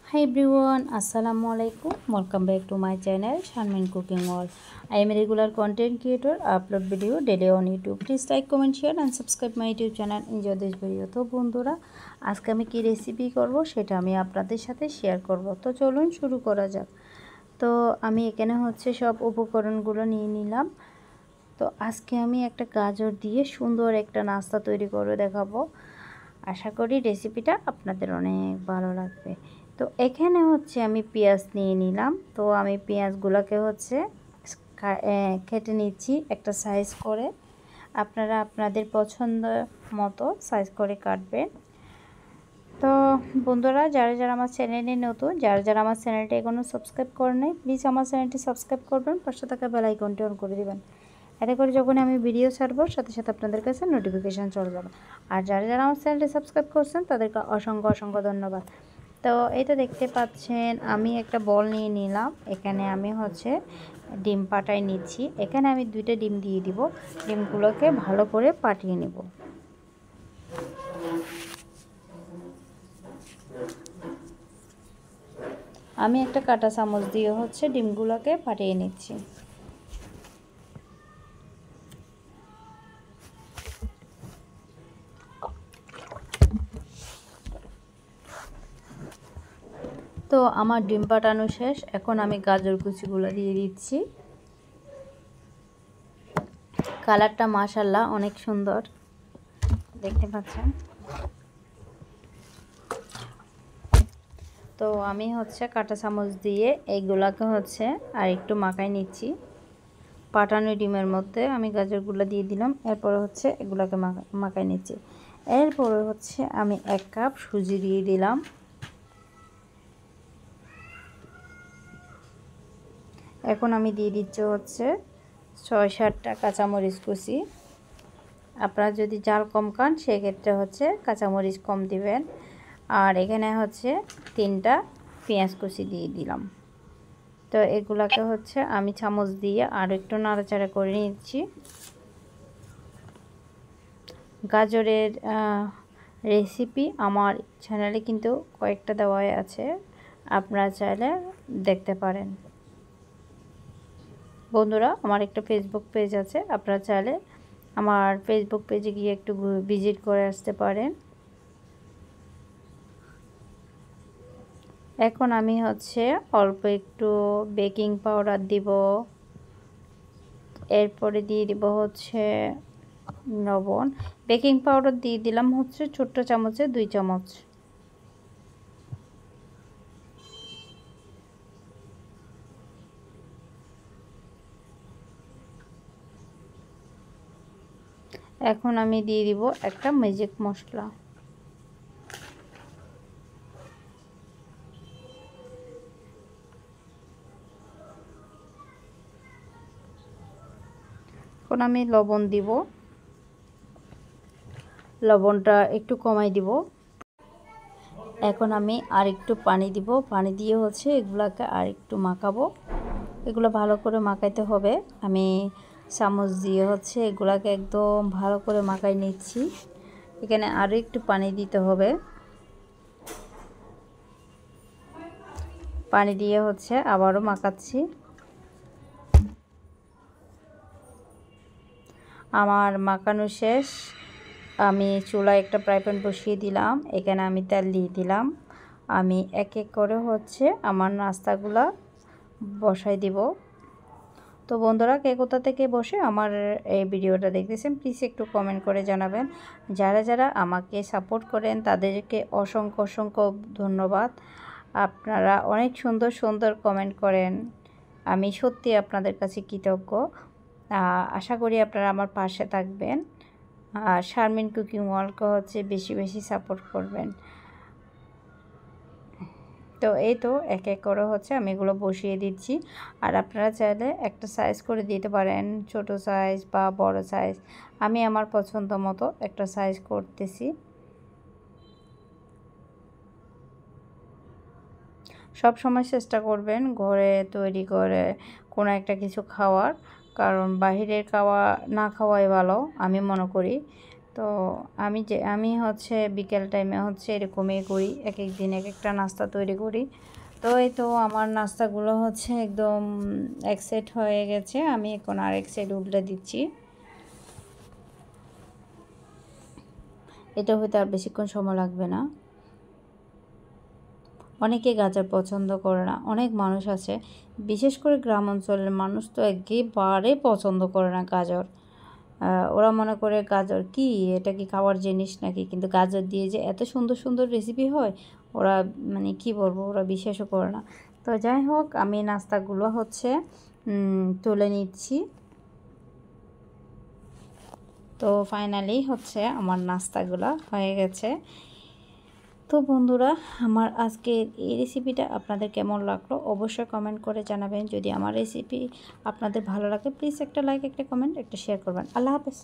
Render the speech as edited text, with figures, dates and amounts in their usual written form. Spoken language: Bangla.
Hi everyone, Assalamu alaikum. Welcome back to my channel Sharmin Cooking World. I am a regular content creator. I upload video daily on YouTube. Please like, comment, share and subscribe my YouTube channel. Enjoy this video. তো বন্ধুরা, আজকে আমি কি রেসিপি করব সেটা আমি আপনাদের সাথে শেয়ার করব। তো চলুন শুরু করা যাক। তো আমি এখানে হচ্ছে সব উপকরণগুলো নিয়ে নিলাম। তো আজকে আমি একটা গাজর দিয়ে সুন্দর একটা নাস্তা তৈরি করে দেখাবো। আশা করি রেসিপিটা আপনাদের অনেক ভালো লাগবে। তো এখানে হচ্ছে আমি পেঁয়াজ নিয়ে নিলাম। তো আমি পেঁয়াজগুলোকে হচ্ছে কেটে নিচ্ছি একটা সাইজ করে। আপনারা আপনাদের পছন্দ মতো সাইজ করে কাটবেন। তো বন্ধুরা, যারা যারা আমার চ্যানেলে নতুন, যারা আমার চ্যানেলটা এখনও সাবস্ক্রাইব করেন নাই, প্লিজ আমার চ্যানেলটি সাবস্ক্রাইব করবেন, পাশে থাকা বেল আইকনটি অন করে দেবেন। এতে করে যখন আমি ভিডিও ছাড়বো সাথে সাথে আপনাদের কাছে নোটিফিকেশান চলে যাবে। আর যারা যারা আমার চ্যানেলটি সাবস্ক্রাইব করছেন তাদেরকে অসংখ্য অসংখ্য ধন্যবাদ। তো এই তো দেখতে পাচ্ছেন আমি একটা বল নিয়ে নিলাম। এখানে আমি হচ্ছে ডিম পাটাই নিচ্ছি। এখানে আমি 2টা ডিম দিয়ে দিব। ডিমগুলোকে ভালো করে পাটিয়ে নেব। আমি একটা কাঁটা চামচ দিয়ে হচ্ছে ডিমগুলোকে ফাটিয়ে নিচ্ছি। তো আমার ডিম পাটানো শেষ। এখন আমি গাজর কুচিগুলো দিয়ে দিচ্ছি। কালারটা মাশাআল্লাহ অনেক সুন্দর দেখতে পাচ্ছেন। তো আমি হচ্ছে কাঁটা চামচ দিয়ে এইগুলাকে হচ্ছে আর একটু মাখাই নিচ্ছি। পাটানো ডিমের মধ্যে আমি গাজরগুলো দিয়ে দিলাম। এরপরে হচ্ছে এগুলাকে মাখাই নিচ্ছি। এরপরে হচ্ছে আমি 1 কাপ সুজি দিয়ে দিলাম। এখন আমি দিয়ে দিচ্ছি হচ্ছে 6-7টা কাঁচামরিচ কুচি। আপনারা যদি ঝাল কম খান সেক্ষেত্রে হচ্ছে কাঁচামরিচ কম দিবেন। আর এখানে হচ্ছে 3টা পেঁয়াজ কুচি দিয়ে দিলাম। তো এগুলাকে হচ্ছে আমি চামচ দিয়ে আর একটু নাড়াচাড়া করে নিচ্ছি। গাজরের রেসিপি আমার চ্যানেলে কিন্তু কয়েকটা দেওয়াই আছে, আপনারা চাইলে দেখতে পারেন। বন্ধুরা, আমার একটা ফেসবুক পেজ আছে, আপনারা চাইলে আমার ফেসবুক পেজে গিয়ে একটু ভিজিট করে আসতে পারেন। এখন আমি হচ্ছে অল্প একটু বেকিং পাউডার দিব। এরপরে দিয়ে দিব হচ্ছে লবণ। বেকিং পাউডার দিয়ে দিলাম হচ্ছে ছোট্ট চামচে 2 চামচ। এখন আমি দিয়ে দিব একটা ম্যাজিক মশলা। এখন আমি লবণ দিব। লবণটা একটু কমাই দিব। এখন আমি আর একটু পানি দিব। পানি দিয়ে হচ্ছে এগুলাকে আর একটু মাখাবো। এগুলো ভালো করে মাখাইতে হবে। আমি চামচ দিয়ে হচ্ছে এগুলাকে একদম ভালো করে মাখাই নিচ্ছি। এখানে আরও একটু পানি দিতে হবে। পানি দিয়ে হচ্ছে আবারও মাখাচ্ছি। আমার মাখানো শেষ। আমি চুলায় একটা ফ্রাই প্যান বসিয়ে দিলাম। এখানে আমি তেল দিয়ে দিলাম। আমি এক এক করে হচ্ছে আমার নাস্তাগুলা বসাই দিব। তো বন্ধুরা, কে কোথা থেকে বসে আমার এই ভিডিওটা দেখতেছেন প্লিজ একটু কমেন্ট করে জানাবেন। যারা যারা আমাকে সাপোর্ট করেন তাদেরকে অসংখ্য অসংখ্য ধন্যবাদ। আপনারা অনেক সুন্দর সুন্দর কমেন্ট করেন, আমি সত্যি আপনাদের কাছে কৃতজ্ঞ। আশা করি আপনারা আমার পাশে থাকবেন। আর শারমিন কুকিং ওয়ার্ল্ডকে হচ্ছে বেশি বেশি সাপোর্ট করবেন। তো এই তো এক এক করে হচ্ছে আমি এগুলো বসিয়ে দিচ্ছি। আর আপনারা চাইলে একটা সাইজ করে দিতে পারেন, ছোট সাইজ বা বড় সাইজ। আমি আমার পছন্দ মতো একটা সাইজ করতেছি। সব সময় চেষ্টা করবেন ঘরে তৈরি করে কোনো একটা কিছু খাওয়ার, কারণ বাহিরের খাওয়া না খাওয়াই ভালো আমি মনে করি। তো আমি হচ্ছে বিকেল টাইমে হচ্ছে এরকমই করি, এক এক দিন এক একটা নাস্তা তৈরি করি। তো এই তো আমার নাস্তাগুলো হচ্ছে একদম এক সাইড হয়ে গেছে, আমি এখন আরেক সাইড উল্টে দিচ্ছি। এটা হয়তো আর বেশিক্ষণ সময় লাগবে না। অনেকে গাজর পছন্দ করে না, অনেক মানুষ আছে, বিশেষ করে গ্রাম অঞ্চলের মানুষ তো একেবারে পছন্দ করে না গাজর। ওরা মনে করে গাজর কি, এটা কি খাওয়ার জিনিস নাকি, কিন্তু গাজর দিয়ে যে এত সুন্দর সুন্দর রেসিপি হয় ওরা মানে কি বলবো, ওরা বিশ্বাসও করে না। তো যাই হোক, আমি নাস্তাগুলো হচ্ছে তুলে নিচ্ছি। তো ফাইনালি হচ্ছে আমার নাস্তাগুলো হয়ে গেছে। তো বন্ধুরা, আমার আজকের এই রেসিপিটা আপনাদের কেমন লাগলো অবশ্যই কমেন্ট করে জানাবেন। যদি আমার রেসিপি আপনাদের ভালো লাগে প্লিজ একটা লাইক, একটা কমেন্ট, একটা শেয়ার করবেন। আল্লাহ হাফেজ।